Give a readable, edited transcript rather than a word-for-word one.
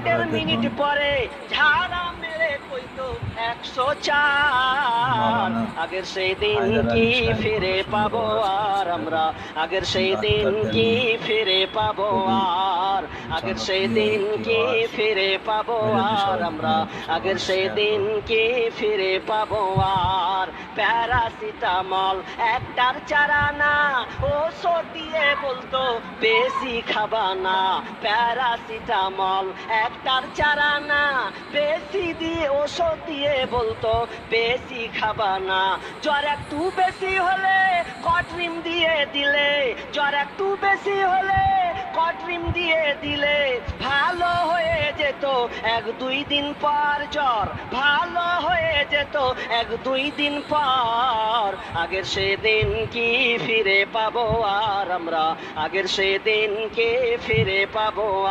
1 minute পরে ঝাড়া মেরে কইতো 104। আগের সেই দিন কি ফিরে পাবো আর আমরা, আগের সেই দিন কি ফিরে পাবো আর, আগের সেই দিন কি ফিরে পাবো আর আমরা, আগের সেই দিন কি ফিরে পাবো আর। প্যারাসিটামল একটার চারা না, ওষুধ দিয়ে বলতো বেশি খাবা না। প্যারাসিটামল একটার চারা না, বেশি দিয়ে ওষুধ দিয়ে বলতো বেশি খাবা না। জ্বর একটু বেশি হলে কট্রিম দিয়ে দিলে, জ্বর একটু বেশি হলে কট্রিম দিয়ে দিলে ভালো হয়ে যেত 1-2 দিন পর। জ্বর ভালো হয়ে যেত 1-2 দিন পর। আগের সেদিন কি ফিরে পাবো আর আমরা, আগের সেদিন কি ফিরে পাবো আর।